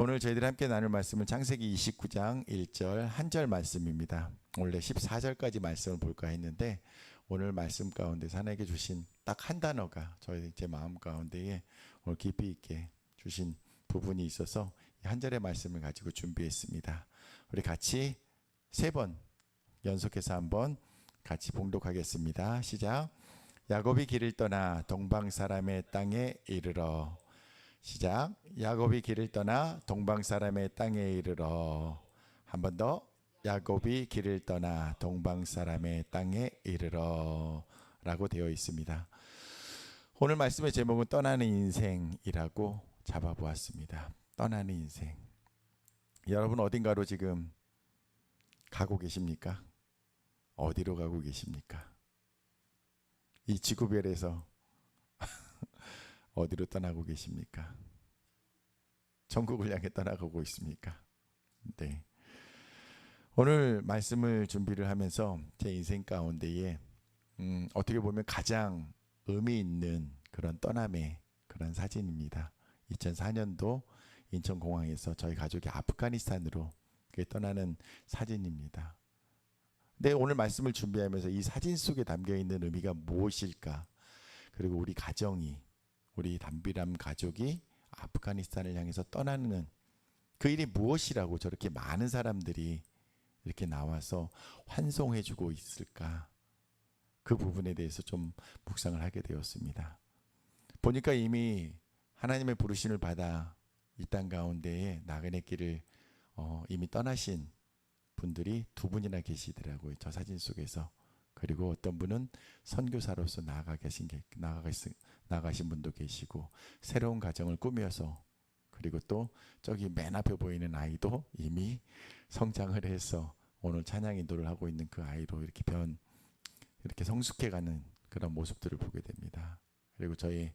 오늘 저희들이 함께 나눌 말씀은 창세기 29장 1절 한 절 말씀입니다. 원래 14절까지 말씀을 볼까 했는데 오늘 말씀 가운데서 하나님께 주신 딱 한 단어가 저희 제 마음 가운데에 오늘 깊이 있게 주신 부분이 있어서 한 절의 말씀을 가지고 준비했습니다. 우리 같이 세 번 연속해서 한번 같이 봉독하겠습니다. 시작. 야곱이 길을 떠나 동방 사람의 땅에 이르러. 시작. 야곱이 길을 떠나 동방 사람의 땅에 이르러. 한 번 더. 야곱이 길을 떠나 동방 사람의 땅에 이르러 라고 되어 있습니다. 오늘 말씀의 제목은 떠나는 인생이라고 잡아보았습니다. 떠나는 인생. 여러분 어딘가로 지금 가고 계십니까? 어디로 가고 계십니까? 이 지구별에서 어디로 떠나고 계십니까? 전국을 향해 떠나가고 있습니까? 네. 오늘 말씀을 준비를 하면서 제 인생 가운데에 어떻게 보면 가장 의미 있는 그런 떠남의 그런 사진입니다. 2004년도 인천공항에서 저희 가족이 아프가니스탄으로 떠나는 사진입니다. 근데 오늘 말씀을 준비하면서 이 사진 속에 담겨있는 의미가 무엇일까? 그리고 우리 가정이, 우리 담비람 가족이 아프가니스탄을 향해서 떠나는 그 일이 무엇이라고 저렇게 많은 사람들이 이렇게 나와서 환송해주고 있을까? 그 부분에 대해서 좀 묵상을 하게 되었습니다. 보니까 이미 하나님의 부르심을 받아 이 땅 가운데에 나그네 길을 이미 떠나신 분들이 두 분이나 계시더라고요. 저 사진 속에서. 그리고 어떤 분은 선교사로서 나가신 분도 계시고 새로운 가정을 꾸며서, 그리고 또 저기 맨 앞에 보이는 아이도 이미 성장을 해서 오늘 찬양 인도를 하고 있는 그 아이로 이렇게 성숙해가는 그런 모습들을 보게 됩니다. 그리고 저희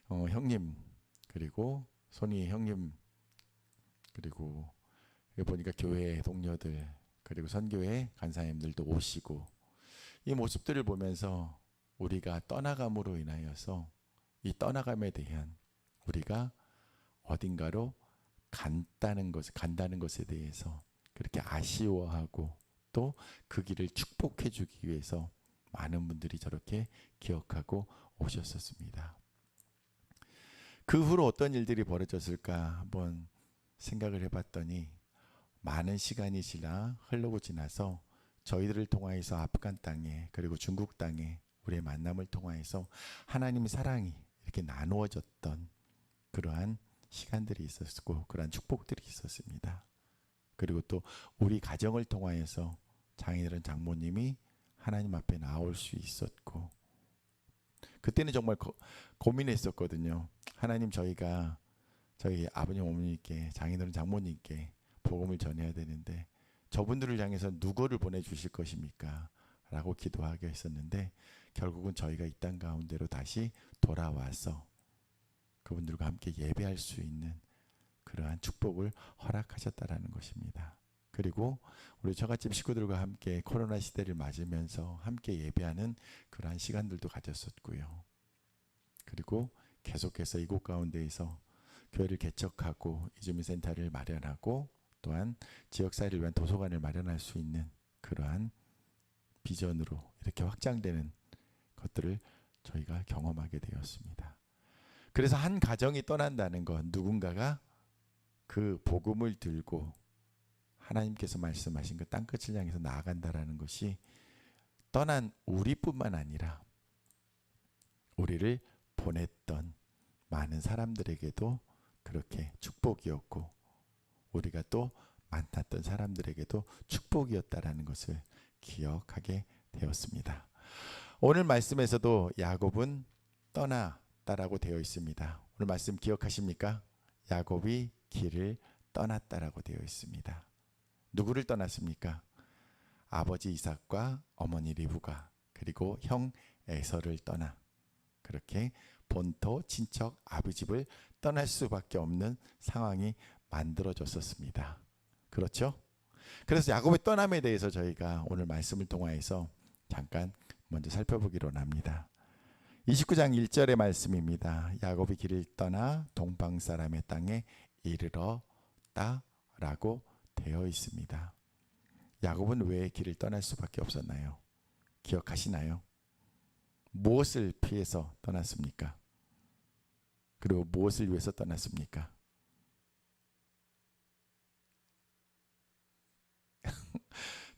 형님, 그리고 손이 형님, 그리고 보니까 교회 동료들, 그리고 선교회 간사님들도 오시고, 이 모습들을 보면서 우리가 떠나감으로 인하여서 이 떠나감에 대한 우리가 어딘가로 간다는 것에 대해서 그렇게 아쉬워하고 또 그 길을 축복해 주기 위해서 많은 분들이 저렇게 기억하고 오셨었습니다. 그 후로 어떤 일들이 벌어졌을까 한번 생각을 해봤더니, 많은 시간이 흘러고 지나서 저희들을 통하여서 아프간 땅에, 그리고 중국 땅에 우리의 만남을 통하여서 하나님의 사랑이 이렇게 나누어졌던 그러한 시간들이 있었고, 그러한 축복들이 있었습니다. 그리고 또 우리 가정을 통하여서 장인어른 장모님이 하나님 앞에 나올 수 있었고, 그때는 정말 고민했었거든요. 하나님, 저희가 저희 아버님 어머니께, 장인어른 장모님께 복음을 전해야 되는데 저분들을 향해서 누구를 보내주실 것입니까? 라고 기도하게 했었는데, 결국은 저희가 이 땅 가운데로 다시 돌아와서 그분들과 함께 예배할 수 있는 그러한 축복을 허락하셨다라는 것입니다. 그리고 우리 처갓집 식구들과 함께 코로나 시대를 맞으면서 함께 예배하는 그러한 시간들도 가졌었고요. 그리고 계속해서 이곳 가운데에서 교회를 개척하고 이주민센터를 마련하고, 또한 지역사회를 위한 도서관을 마련할 수 있는 그러한 비전으로 이렇게 확장되는 것들을 저희가 경험하게 되었습니다. 그래서 한 가정이 떠난다는 것, 누군가가 그 복음을 들고 하나님께서 말씀하신 그 땅끝을 향해서 나아간다라는 것이 떠난 우리뿐만 아니라 우리를 보냈던 많은 사람들에게도 그렇게 축복이었고, 우리가 또 만났던 사람들에게도 축복이었다라는 것을 기억하게 되었습니다. 오늘 말씀에서도 야곱은 떠났다라고 되어 있습니다. 오늘 말씀 기억하십니까? 야곱이 길을 떠났다라고 되어 있습니다. 누구를 떠났습니까? 아버지 이삭과 어머니 리브가, 그리고 형 에서를 떠나 그렇게 본토 친척 아버집을 떠날 수밖에 없는 상황이 만들어졌었습니다. 그렇죠? 그래서 야곱의 떠남에 대해서 저희가 오늘 말씀을 통하여서 잠깐 먼저 살펴보기로 합니다. 29장 1절의 말씀입니다. 야곱이 길을 떠나 동방 사람의 땅에 이르렀다. 갔다라고 되어 있습니다. 야곱은 왜 길을 떠날 수밖에 없었나요? 기억하시나요? 무엇을 피해서 떠났습니까? 그리고 무엇을 위해서 떠났습니까?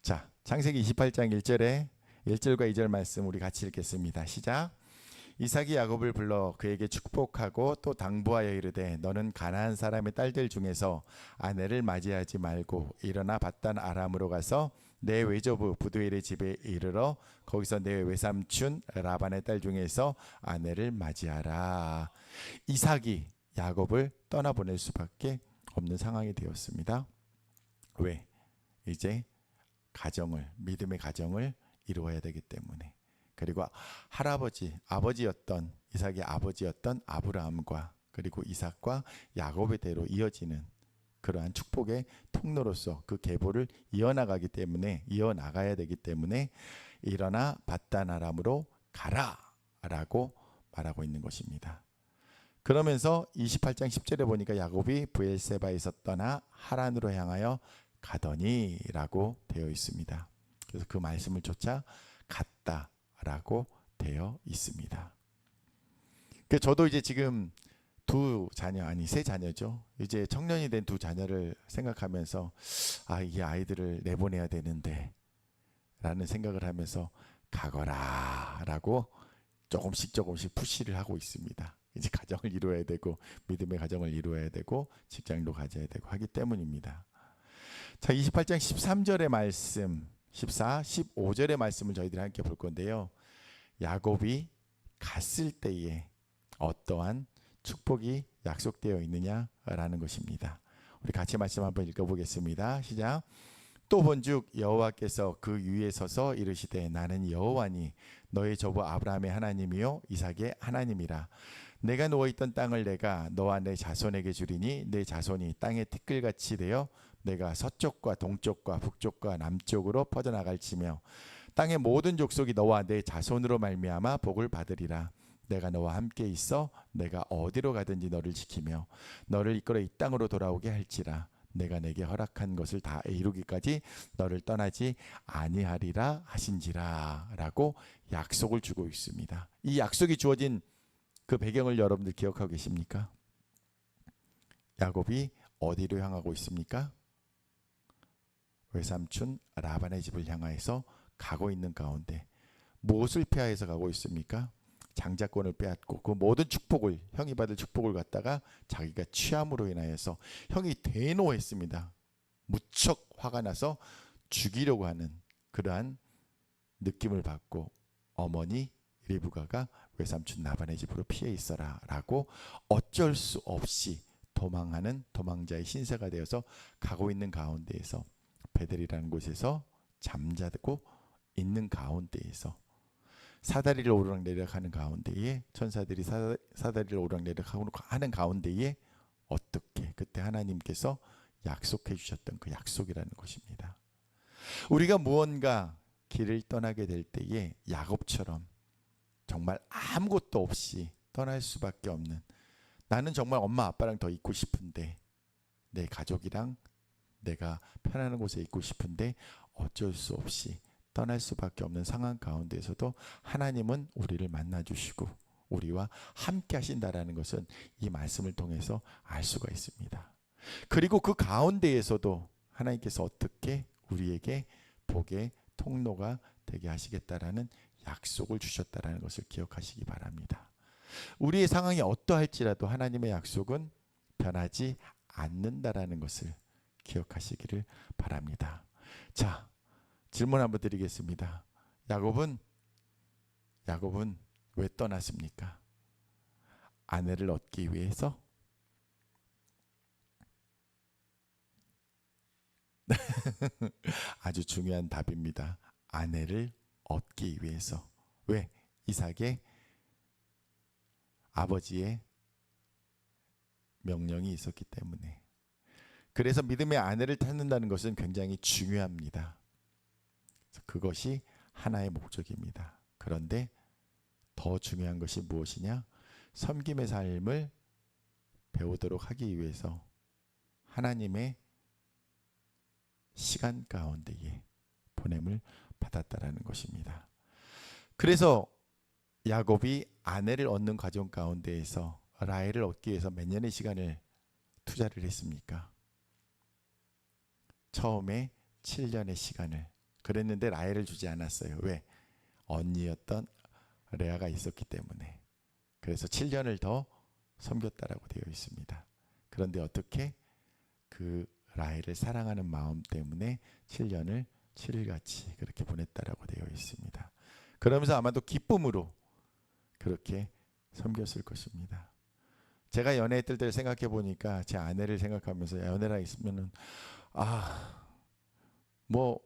자, 창세기 28장 1절과 2절 말씀 우리 같이 읽겠습니다. 시작. 이삭이 야곱을 불러 그에게 축복하고 또 당부하여 이르되 너는 가나안 사람의 딸들 중에서 아내를 맞이하지 말고 일어나 밧단 아람으로 가서 내 외조부 부두엘의 집에 이르러 거기서 내 외삼촌 라반의 딸 중에서 아내를 맞이하라. 이삭이 야곱을 떠나보낼 수밖에 없는 상황이 되었습니다. 왜? 이제 믿음의 가정을 이루어야 되기 때문에. 그리고 아버지였던 이삭의 아버지였던 아브라함과 그리고 이삭과 야곱의 대로 이어지는 그러한 축복의 통로로서 그 계보를 이어나가야 되기 때문에 일어나 밧단 아람으로 가라라고 말하고 있는 것입니다. 그러면서 28장 10절에 보니까 야곱이 브엘세바에서 떠나 하란으로 향하여 가더니라고 되어 있습니다. 그래서 그 말씀을 쫓아 갔다라고 되어 있습니다. 저도 이제 지금 세 자녀죠. 이제 청년이 된 두 자녀를 생각하면서 이 아이들을 내보내야 되는데 라는 생각을 하면서 가거라라고 조금씩 푸시를 하고 있습니다. 이제 가정을 이루어야 되고 믿음의 가정을 이루어야 되고 직장도 가져야 되고 하기 때문입니다. 자, 28장 13절의 말씀, 15절의 말씀을 저희들이 함께 볼 건데요. 야곱이 갔을 때에 어떠한 축복이 약속되어 있느냐라는 것입니다. 우리 같이 말씀 한번 읽어보겠습니다. 시작. 또 본즉 여호와께서 그 위에 서서 이르시되 나는 여호와니 너의 조부 아브라함의 하나님이요 이삭의 하나님이라. 내가 누워있던 땅을 내가 너와 내 자손에게 주리니 내 자손이 땅의 티끌같이 되어 내가 서쪽과 동쪽과 북쪽과 남쪽으로 퍼져나갈지며 땅의 모든 족속이 너와 내 자손으로 말미암아 복을 받으리라. 내가 너와 함께 있어 내가 어디로 가든지 너를 지키며 너를 이끌어 이 땅으로 돌아오게 할지라. 내가 내게 허락한 것을 다 이루기까지 너를 떠나지 아니하리라 하신지라 라고 약속을 주고 있습니다. 이 약속이 주어진 그 배경을 여러분들 기억하고 계십니까? 야곱이 어디로 향하고 있습니까? 외삼촌 라반의 집을 향하여서 가고 있는 가운데 무엇을 피하여서 가고 있습니까? 장자권을 빼앗고 그 모든 축복을, 형이 받을 축복을 갖다가 자기가 취함으로 인하여서 형이 대노했습니다. 무척 화가 나서 죽이려고 하는 그러한 느낌을 받고 어머니 리브가가 외삼촌 라반의 집으로 피해 있어라 라고 어쩔 수 없이 도망하는 도망자의 신세가 되어서 가고 있는 가운데에서 베델이라는 곳에서 잠자고 있는 가운데에서 사다리를 오르락내리락 하는 가운데에 천사들이 사다리를 오르락내리락 하는 가운데에 어떻게 그때 하나님께서 약속해 주셨던 그 약속이라는 것입니다. 우리가 무언가 길을 떠나게 될 때에 야곱처럼 정말 아무것도 없이 떠날 수밖에 없는, 나는 정말 엄마 아빠랑 더 있고 싶은데 내 가족이랑 내가 편안한 곳에 있고 싶은데 어쩔 수 없이 떠날 수밖에 없는 상황 가운데에서도 하나님은 우리를 만나주시고 우리와 함께 하신다라는 것은 이 말씀을 통해서 알 수가 있습니다. 그리고 그 가운데에서도 하나님께서 어떻게 우리에게 복의 통로가 되게 하시겠다라는 약속을 주셨다라는 것을 기억하시기 바랍니다. 우리의 상황이 어떠할지라도 하나님의 약속은 변하지 않는다라는 것을 기억하시기를 바랍니다. 자, 질문 한번 드리겠습니다. 야곱은 왜 떠났습니까? 아내를 얻기 위해서? 아주 중요한 답입니다. 아내를 얻기 위해서. 왜? 이삭의 아버지의 명령이 있었기 때문에. 그래서 믿음의 아내를 찾는다는 것은 굉장히 중요합니다. 그것이 하나의 목적입니다. 그런데 더 중요한 것이 무엇이냐? 섬김의 삶을 배우도록 하기 위해서 하나님의 시간 가운데에 보냄을 받았다라는 것입니다. 그래서 야곱이 아내를 얻는 과정 가운데에서 라헬을 얻기 위해서 몇 년의 시간을 투자를 했습니까? 처음에 7년의 시간을 그랬는데 라헬을 주지 않았어요. 왜? 언니였던 레아가 있었기 때문에. 그래서 7년을 더 섬겼다라고 되어 있습니다. 그런데 어떻게 그 라헬을 사랑하는 마음 때문에 7년을 7일같이 그렇게 보냈다라고 되어 있습니다. 그러면서 아마도 기쁨으로 그렇게 섬겼을 것입니다. 제가 연애했을 때를 생각해 보니까 제 아내를 생각하면서 연애랑 있으면은 뭐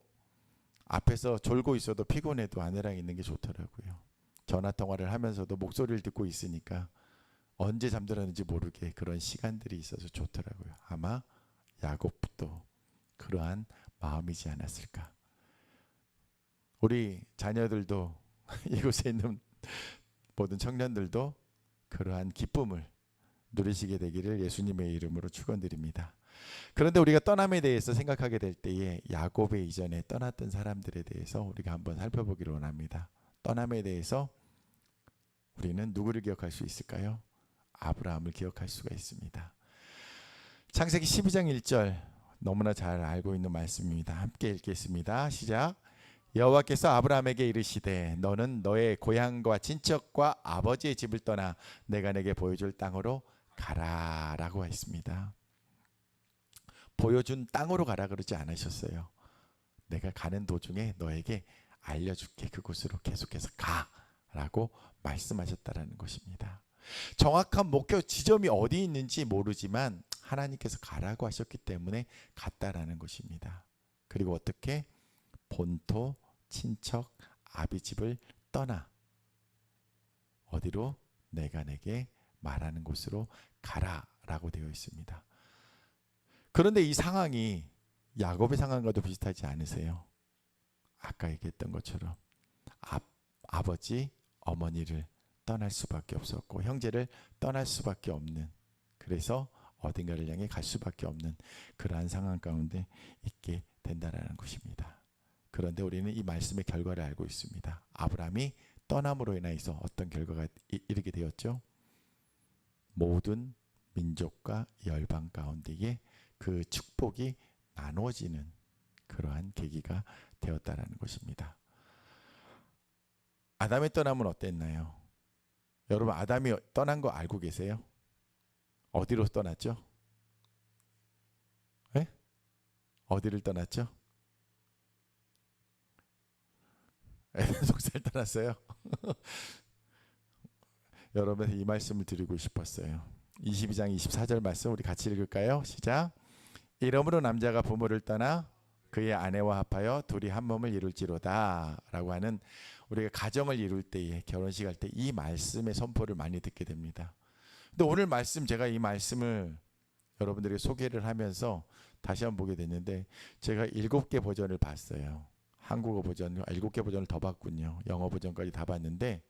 앞에서 졸고 있어도 피곤해도 아내랑 있는 게 좋더라고요. 전화 통화를 하면서도 목소리를 듣고 있으니까 언제 잠들었는지 모르게 그런 시간들이 있어서 좋더라고요. 아마 야곱도 그러한 마음이지 않았을까. 우리 자녀들도 이곳에 있는 모든 청년들도 그러한 기쁨을 누리시게 되기를 예수님의 이름으로 축원드립니다. 그런데 우리가 떠남에 대해서 생각하게 될 때에 야곱의 이전에 떠났던 사람들에 대해서 우리가 한번 살펴보기를 원합니다. 떠남에 대해서 우리는 누구를 기억할 수 있을까요? 아브라함을 기억할 수가 있습니다. 창세기 12장 1절 너무나 잘 알고 있는 말씀입니다. 함께 읽겠습니다. 시작. 여호와께서 아브라함에게 이르시되 너는 너의 고향과 친척과 아버지의 집을 떠나 내가 내게 보여줄 땅으로 가라라고 했습니다. 보여준 땅으로 가라 그러지 않으셨어요. 내가 가는 도중에 너에게 알려줄게. 그곳으로 계속해서 가라고 말씀하셨다라는 것입니다. 정확한 목표 지점이 어디 있는지 모르지만 하나님께서 가라고 하셨기 때문에 갔다라는 것입니다. 그리고 어떻게? 본토, 친척, 아비 집을 떠나 어디로? 내가 내게 말하는 곳으로 가라라고 되어 있습니다. 그런데 이 상황이 야곱의 상황과도 비슷하지 않으세요? 아까 얘기했던 것처럼 아버지, 어머니를 떠날 수밖에 없었고 형제를 떠날 수밖에 없는, 그래서 어딘가를 향해 갈 수밖에 없는 그러한 상황 가운데 있게 된다는 것입니다. 그런데 우리는 이 말씀의 결과를 알고 있습니다. 아브라함이 떠남으로 인해서 어떤 결과가 이르게 되었죠? 모든 민족과 열방 가운데에 그 축복이 나누어지는 그러한 계기가 되었다는 것입니다. 아담의 떠남은 어땠나요? 여러분, 아담이 떠난 거 알고 계세요? 어디로 떠났죠? 네? 어디를 떠났죠? 에덴 동산을 떠났어요. 여러분한테 이 말씀을 드리고 싶었어요. 22장 24절 말씀 우리 같이 읽을까요? 시작. 이러므로 남자가 부모를 떠나 그의 아내와 합하여 둘이 한 몸을 이룰지로다 라고 하는, 우리가 가정을 이룰 때에, 결혼식 할 때 이 말씀의 선포를 많이 듣게 됩니다. 근데 오늘 말씀, 제가 이 말씀을 여러분들에게 소개를 하면서 다시 한번 보게 됐는데 제가 7개 버전을 봤어요. 한국어 버전 7개 버전을 더 봤군요. 영어 버전까지 다 봤는데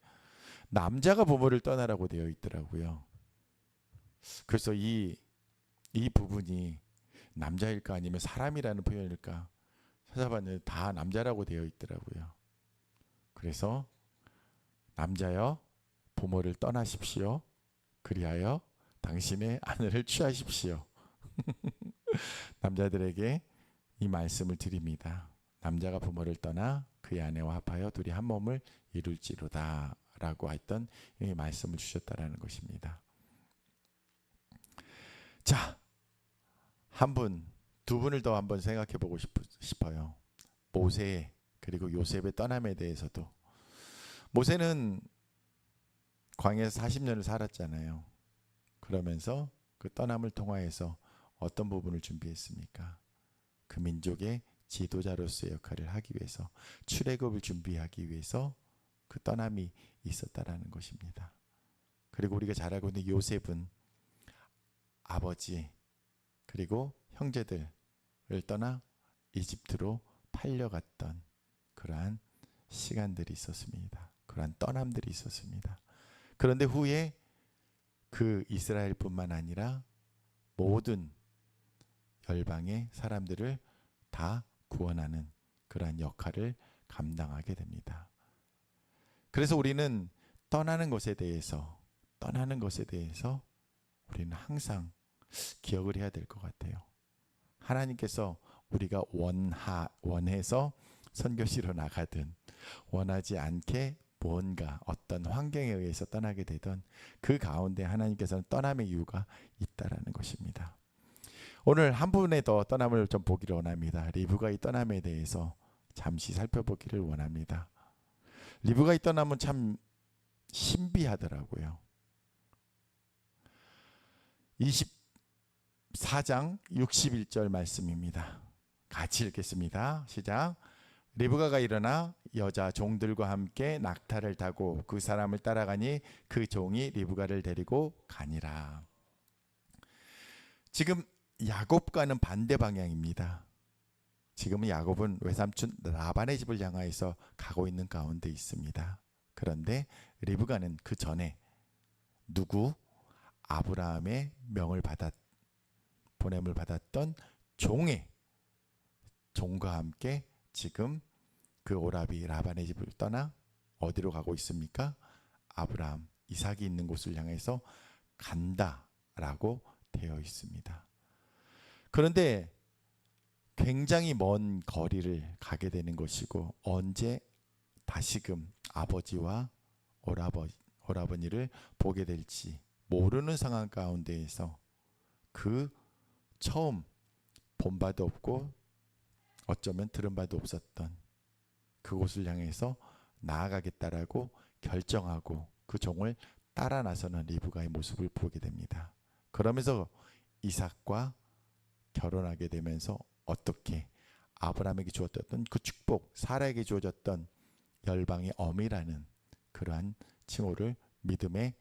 남자가 부모를 떠나라고 되어 있더라고요. 그래서 이 부분이 남자일까 아니면 사람이라는 표현일까 찾아봤는데 다 남자라고 되어 있더라고요. 그래서 남자여 부모를 떠나십시오. 그리하여 당신의 아내를 취하십시오. 남자들에게 이 말씀을 드립니다. 남자가 부모를 떠나 그의 아내와 합하여 둘이 한 몸을 이룰지로다 라고 했던 이 말씀을 주셨다라는 것입니다. 자, 한 분, 두 분을 더 한번 생각해 보고 싶어요. 모세 그리고 요셉의 떠남에 대해서도. 모세는 광야에서 40년을 살았잖아요. 그러면서 그 떠남을 통하여서 어떤 부분을 준비했습니까? 그 민족의 지도자로서의 역할을 하기 위해서, 출애굽을 준비하기 위해서 그 떠남이 있었다라는 것입니다. 그리고 우리가 잘 알고 있는 요셉은 아버지 그리고 형제들을 떠나 이집트로 팔려갔던 그러한 시간들이 있었습니다. 그러한 떠남들이 있었습니다. 그런데 후에 그 이스라엘뿐만 아니라 모든 열방의 사람들을 다 구원하는 그러한 역할을 감당하게 됩니다. 그래서 우리는 떠나는 것에 대해서 우리는 항상 기억을 해야 될 것 같아요. 하나님께서 우리가 원해서 선교지로 나가든 원하지 않게 뭔가 어떤 환경에 의해서 떠나게 되던 그 가운데 하나님께서는 떠남의 이유가 있다라는 것입니다. 오늘 한 분의 더 떠남을 좀 보기를 원합니다. 리브가의 떠남에 대해서 잠시 살펴보기를 원합니다. 리브가의 떠남은 참 신비하더라고요. 24장 61절 말씀입니다. 같이 읽겠습니다. 시작. 리브가가 일어나 여자 종들과 함께 낙타를 타고 그 사람을 따라가니 그 종이 리브가를 데리고 가니라. 지금 야곱과는 반대 방향입니다. 지금은 야곱은 외삼촌 라반의 집을 향하여서 가고 있는 가운데 있습니다. 그런데 리브가는 그 전에 아브라함의 보냄을 받았던 종과 함께 지금 그 오라비 라반의 집을 떠나 어디로 가고 있습니까? 아브라함, 이삭이 있는 곳을 향해서 간다라고 되어 있습니다. 그런데 굉장히 먼 거리를 가게 되는 것이고, 언제 다시금 아버지와 오라버니를 보게 될지 모르는 상황 가운데에서 그 처음 본 바도 없고 어쩌면 들은 바도 없었던 그곳을 향해서 나아가겠다라고 결정하고 그 종을 따라 나서는 리브가의 모습을 보게 됩니다. 그러면서 이삭과 결혼하게 되면서 어떻게 아브라함에게 주어졌던 그 축복, 사라에게 주어졌던 열방의 어미라는 그러한 칭호를 믿음의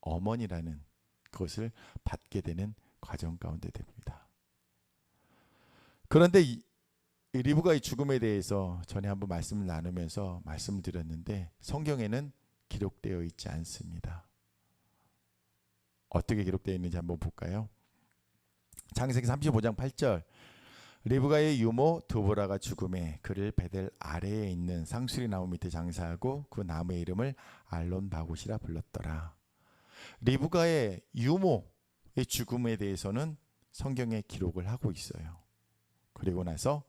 어머니라는 것을 받게 되는 과정 가운데 됩니다. 그런데 이 리브가의 죽음에 대해서 전에 한번 말씀을 나누면서 말씀을 드렸는데 성경에는 기록되어 있지 않습니다. 어떻게 기록되어 있는지 한번 볼까요? 창세기 35장 8절. 리브가의 유모 드보라가 죽음에 그를 베델 아래에 있는 상수리 나무 밑에 장사하고 그 나무의 이름을 알론 바굿이라 불렀더라. 리브가의 유모의 죽음에 대해서는 성경에 기록을 하고 있어요. 그리고 나서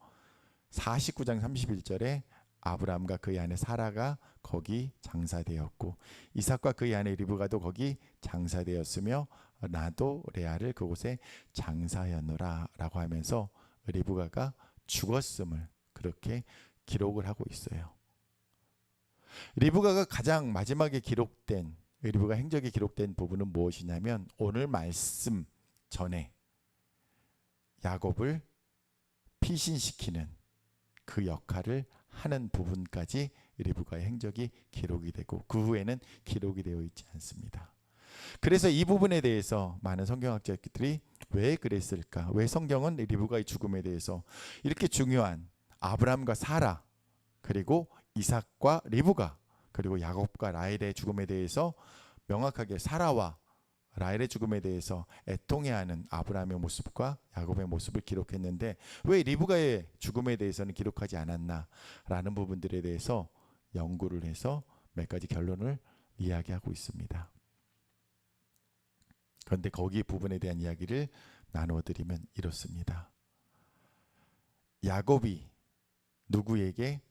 49장 31절에 아브라함과 그의 아내 사라가 거기 장사되었고 이삭과 그의 아내 리브가도 거기 장사되었으며 나도 레아를 그곳에 장사하였노라 라고 하면서 리브가가 죽었음을 그렇게 기록을 하고 있어요. 리브가가 가장 마지막에 기록된 리브가 행적에 기록된 부분은 무엇이냐면 오늘 말씀 전에 야곱을 피신시키는 그 역할을 하는 부분까지 리브가의 행적이 기록이 되고 그 후에는 기록이 되어 있지 않습니다. 그래서 이 부분에 대해서 많은 성경학자들이 왜 그랬을까? 왜 성경은 리브가의 죽음에 대해서 이렇게 중요한 아브라함과 사라 그리고 이삭과 리브가 그리고 야곱과 라헬의 죽음에 대해서 명확하게 사라와 라헬의 죽음에 대해서 애통해하는 아브라함의 모습과 야곱의 모습을 기록했는데 왜 리브가의 죽음에 대해서는 기록하지 않았나라는 부분들에 대해서 연구를 해서 몇 가지 결론을 이야기하고 있습니다. 그런데 거기 부분에 대한 이야기를 나누어 드리면 이렇습니다. 야곱이 누구에게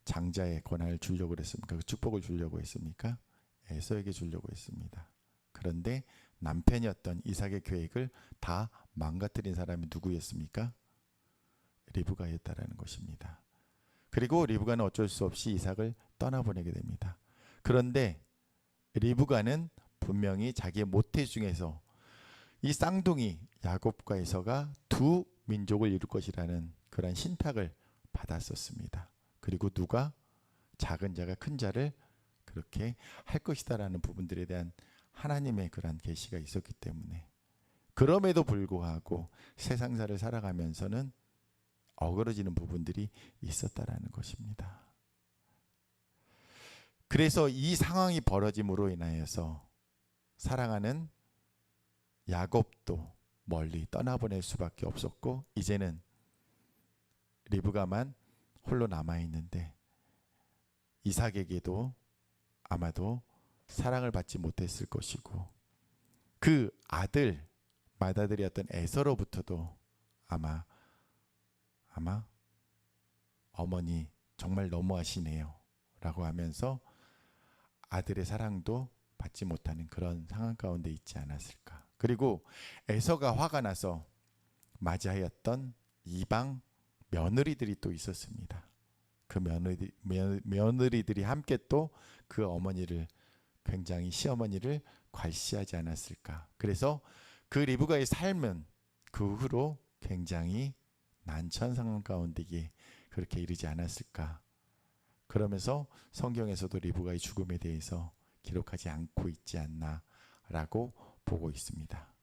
장자의 권한을 주려고 했습니까? 그 축복을 주려고 했습니까? 에서에게 주려고 했습니다. 그런데 남편이었던 이삭의 계획을 다 망가뜨린 사람이 누구였습니까? 리브가였다라는 것입니다. 그리고 리브가는 어쩔 수 없이 이삭을 떠나보내게 됩니다. 그런데 리브가는 분명히 자기의 모태 중에서 이 쌍둥이 야곱과 에서가 두 민족을 이룰 것이라는 그런 신탁을 받았었습니다. 그리고 누가 작은 자가 큰 자를 그렇게 할 것이다라는 부분들에 대한 하나님의 그런 계시가 있었기 때문에 그럼에도 불구하고 세상사를 살아가면서는 어그러지는 부분들이 있었다라는 것입니다. 그래서 이 상황이 벌어짐으로 인하여서 사랑하는 야곱도 멀리 떠나보낼 수밖에 없었고, 이제는 리브가만 홀로 남아있는데 이삭에게도 아마도 사랑을 받지 못했을 것이고, 그 아들 맏아들이었던 에서로부터도 아마 어머니 정말 너무하시네요 라고 하면서 아들의 사랑도 받지 못하는 그런 상황 가운데 있지 않았을까. 그리고 에서가 화가 나서 맞이하였던 이방 며느리들이 또 있었습니다. 그 며느리들이 함께 또 그 어머니를, 굉장히 시어머니를 괄시하지 않았을까. 그래서 그 리브가의 삶은 그 후로 굉장히 난처한 상황 가운데 그렇게 이르지 않았을까. 그러면서 성경에서도 리브가의 죽음에 대해서 기록하지 않고 있지 않나라고 보고 있습니다.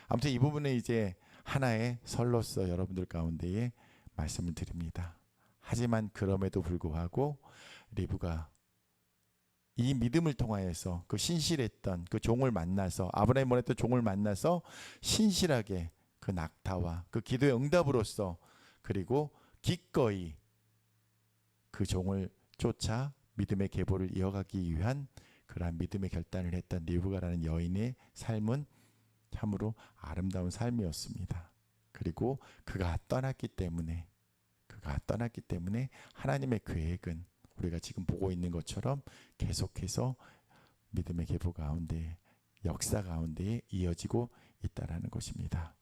아무튼 이 부분은 이제 하나의 설로서 여러분들 가운데에 말씀을 드립니다. 하지만 그럼에도 불구하고 리브가 이 믿음을 통하여서 그 신실했던 그 종을 만나서, 아브라함이 보냈던 종을 만나서 신실하게 그 낙타와 그 기도의 응답으로써, 그리고 기꺼이 그 종을 쫓아 믿음의 계보를 이어가기 위한 그러한 믿음의 결단을 했던 리브가라는 여인의 삶은 참으로 아름다운 삶이었습니다. 그리고 그가 떠났기 때문에 하나님의 계획은 우리가 지금 보고 있는 것처럼 계속해서 믿음의 계보 가운데, 역사 가운데 이어지고 있다라는 것입니다.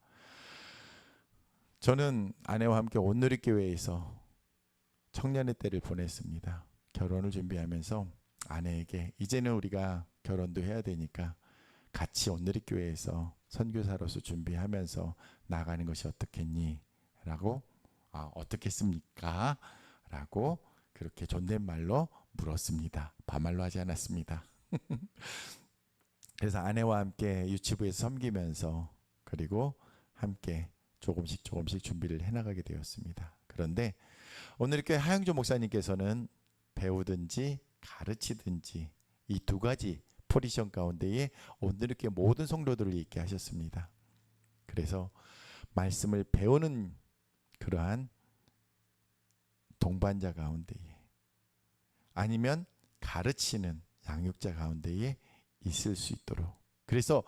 저는 아내와 함께 온누리교회에서 청년의 때를 보냈습니다. 결혼을 준비하면서 아내에게 이제는 우리가 결혼도 해야 되니까 같이 온누리교회에서 선교사로서 준비하면서 나가는 것이 어떻겠니? 라고 어떻겠습니까? 라고 그렇게 존댓말로 물었습니다. 반말로 하지 않았습니다. 그래서 아내와 함께 유치부에서 섬기면서, 그리고 함께 조금씩 준비를 해나가게 되었습니다. 그런데 오늘 이렇게 하영조 목사님께서는 배우든지 가르치든지 이 두 가지 포지션 가운데에 오늘 이렇게 모든 성도들을 있게 하셨습니다. 그래서 말씀을 배우는 그러한 동반자 가운데에, 아니면 가르치는 양육자 가운데에 있을 수 있도록, 그래서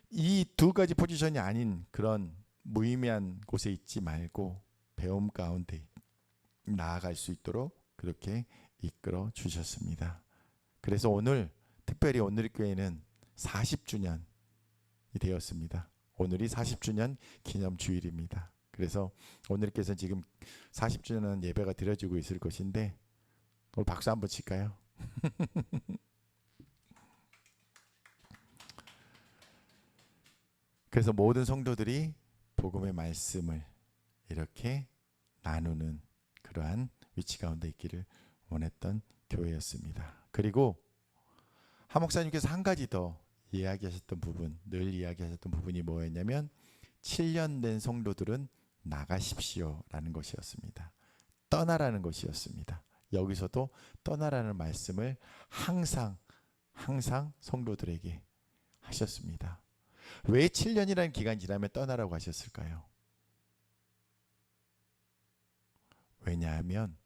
이 두 가지 포지션이 아닌 그런 무의미한 곳에 있지 말고 배움 가운데 나아갈 수 있도록 그렇게 이끌어 주셨습니다. 그래서 오늘 특별히 오늘교회는 40주년이 되었습니다. 오늘이 40주년 기념 주일입니다. 그래서 오늘께서 지금 40주년 예배가 드려지고 있을 것인데, 오늘 박수 한번 칠까요? 그래서 모든 성도들이 복음의 말씀을 이렇게 나누는 그러한 위치 가운데 있기를 원했던 교회였습니다. 그리고 하 목사님께서 한 가지 더 이야기하셨던 부분, 늘 이야기하셨던 부분이 뭐였냐면 7년 된 성도들은 나가십시오 라는 것이었습니다. 떠나라는 것이었습니다. 여기서도 떠나라는 말씀을 항상 성도들에게 하셨습니다. 왜 7년이라는 기간이 지나면 떠나라고 하셨을까요? 왜냐하면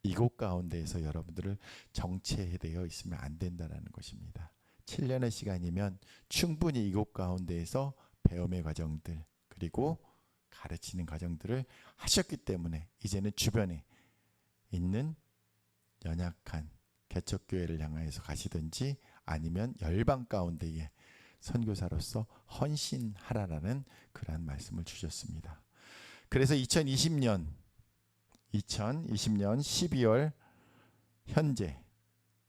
이곳 가운데에서 여러분들을 정체되어 있으면 안 된다는 것입니다. 7년의 시간이면 충분히 이곳 가운데에서 배움의 과정들, 그리고 가르치는 과정들을 하셨기 때문에 이제는 주변에 있는 연약한 개척교회를 향하여서 가시든지, 아니면 열방 가운데에 선교사로서 헌신하라라는 그러한 말씀을 주셨습니다. 그래서 2020년 12월 현재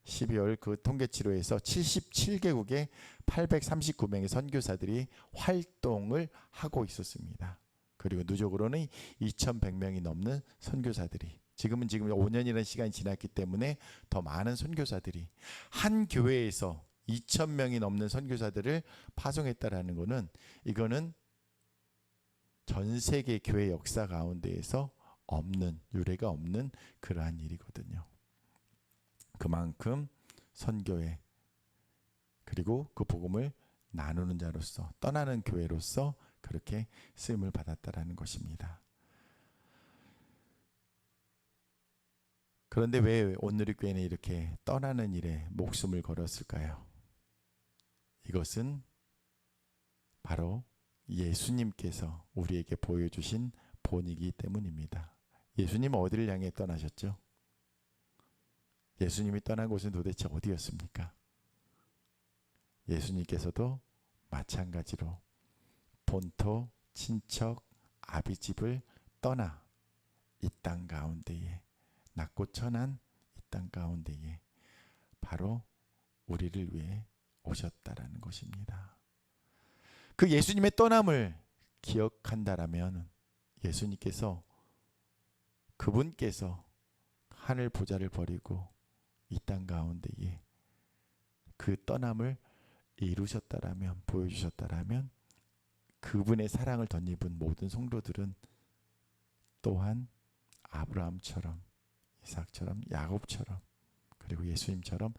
12월 그 통계치로에서 77개국의 839명의 선교사들이 활동을 하고 있었습니다. 그리고 누적으로는 2100명이 넘는 선교사들이, 지금 5년이라는 시간이 지났기 때문에 더 많은 선교사들이 한 교회에서 2000명이 넘는 선교사들을 파송했다라는 것은, 이거는 전 세계 교회 역사 가운데에서 없는, 유례가 없는 그러한 일이거든요. 그만큼 선교회, 그리고 그 복음을 나누는 자로서, 떠나는 교회로서 그렇게 쓰임을 받았다라는 것입니다. 그런데 왜 온누리교회는 이렇게 떠나는 일에 목숨을 걸었을까요? 이것은 바로 예수님께서 우리에게 보여주신 본이기 때문입니다. 예수님은 어디를 향해 떠나셨죠? 예수님이 떠난 곳은 도대체 어디였습니까? 예수님께서도 마찬가지로 본토, 친척, 아비집을 떠나 이 땅 가운데에, 낮고 천한 이 땅 가운데에 바로 우리를 위해 오셨다라는 것입니다. 그 예수님의 떠남을 기억한다라면 예수님께서, 그분께서 하늘 보좌를 버리고 이 땅 가운데에 그 떠남을 이루셨다라면, 보여주셨다라면 그분의 사랑을 덧입은 모든 성도들은 또한 아브라함처럼, 이삭처럼, 야곱처럼, 그리고 예수님처럼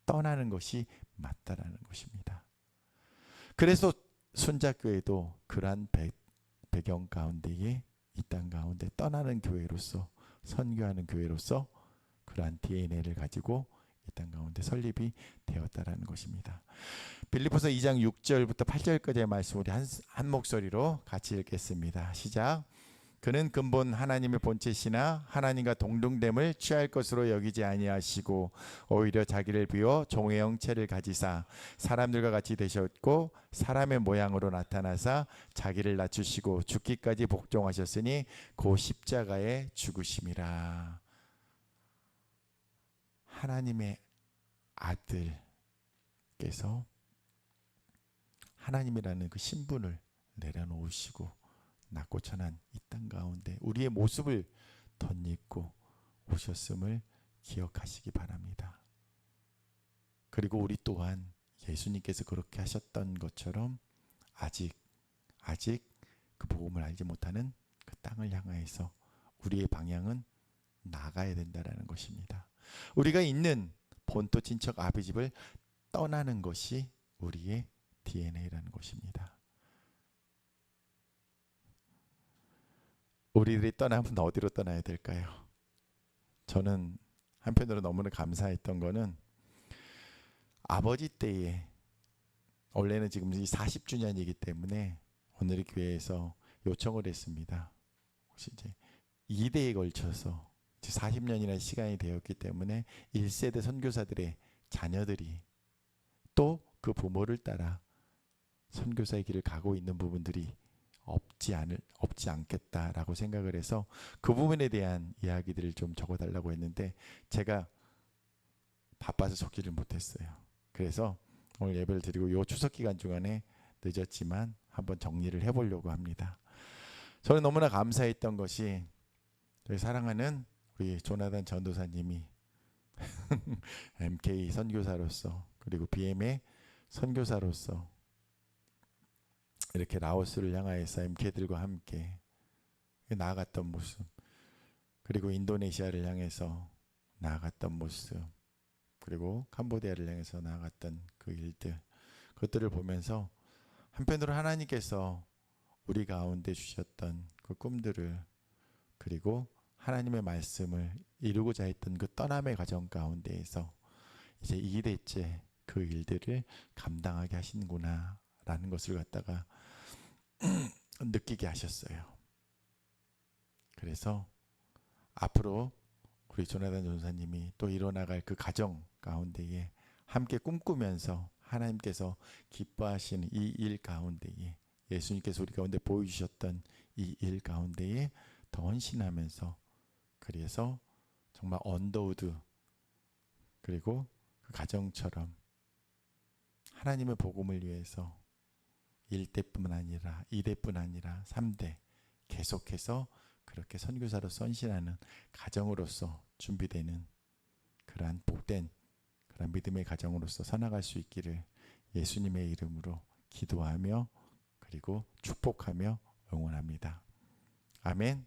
떠나는 것이 맞다라는 것입니다. 그래서 순자교회도 그러한 배경 가운데에 이 땅 가운데 떠나는 교회로서, 선교하는 교회로서 그러한 DNA를 가지고 이 땅 가운데 설립이 되었다라는 것입니다. 빌립보서 2장 6절부터 8절까지의 말씀 우리 한 목소리로 같이 읽겠습니다. 시작. 그는 근본 하나님의 본체시나 하나님과 동등됨을 취할 것으로 여기지 아니하시고 오히려 자기를 비워 종의 형체를 가지사 사람들과 같이 되셨고 사람의 모양으로 나타나사 자기를 낮추시고 죽기까지 복종하셨으니 그 십자가에 죽으심이라. 하나님의 아들께서 하나님이라는 그 신분을 내려놓으시고 낮고 천한 이 땅 가운데 우리의 모습을 덧입고 오셨음을 기억하시기 바랍니다. 그리고 우리 또한 예수님께서 그렇게 하셨던 것처럼 아직 그 복음을 알지 못하는 그 땅을 향하여서 우리의 방향은 나가야 된다라는 것입니다. 우리가 있는 본토 친척 아비집을 떠나는 것이 우리의 DNA라는 것입니다. 우리들이 떠나면 어디로 떠나야 될까요? 저는 한편으로 너무나 감사했던 거는 아버지 때에, 원래는 지금 40주년이기 때문에 오늘의 교회에서 요청을 했습니다. 혹시 이제 2대에 걸쳐서 40년이나 시간이 되었기 때문에 1세대 선교사들의 자녀들이 또 그 부모를 따라 선교사의 길을 가고 있는 부분들이 없지 않겠다라고 생각을 해서 그 부분에 대한 이야기들을 좀 적어달라고 했는데 제가 바빠서 적지를 못했어요. 그래서 오늘 예배를 드리고 요 추석 기간 중간에 늦었지만 한번 정리를 해보려고 합니다. 저는 너무나 감사했던 것이 저희 사랑하는 우리 조나단 전도사님이 MK 선교사로서 그리고 BM의 선교사로서 이렇게 라오스를 향하여서 MK들과 함께 나아갔던 모습, 그리고 인도네시아를 향해서 나아갔던 모습, 그리고 캄보디아를 향해서 나아갔던 그 일들, 그것들을 보면서 한편으로 하나님께서 우리 가운데 주셨던 그 꿈들을, 그리고 하나님의 말씀을 이루고자 했던 그 떠남의 과정 가운데에서 이제 2대째 그 일들을 감당하게 하시는구나 라는 것을 갖다가 느끼게 하셨어요. 그래서 앞으로 우리 조나단 전사님이 또 이뤄나갈 그 가정 가운데에 함께 꿈꾸면서 하나님께서 기뻐하시는 이 일 가운데에, 예수님께서 우리 가운데 보여주셨던 이 일 가운데에 더 헌신하면서, 그래서 정말 언더우드 그리고 그 가정처럼 하나님의 복음을 위해서 1대뿐만 아니라 2대뿐 아니라 3대 계속해서 그렇게 선교사로 헌신하는 가정으로서 준비되는 그러한 복된 그러한 믿음의 가정으로서 살아갈 수 있기를 예수님의 이름으로 기도하며 그리고 축복하며 응원합니다. 아멘.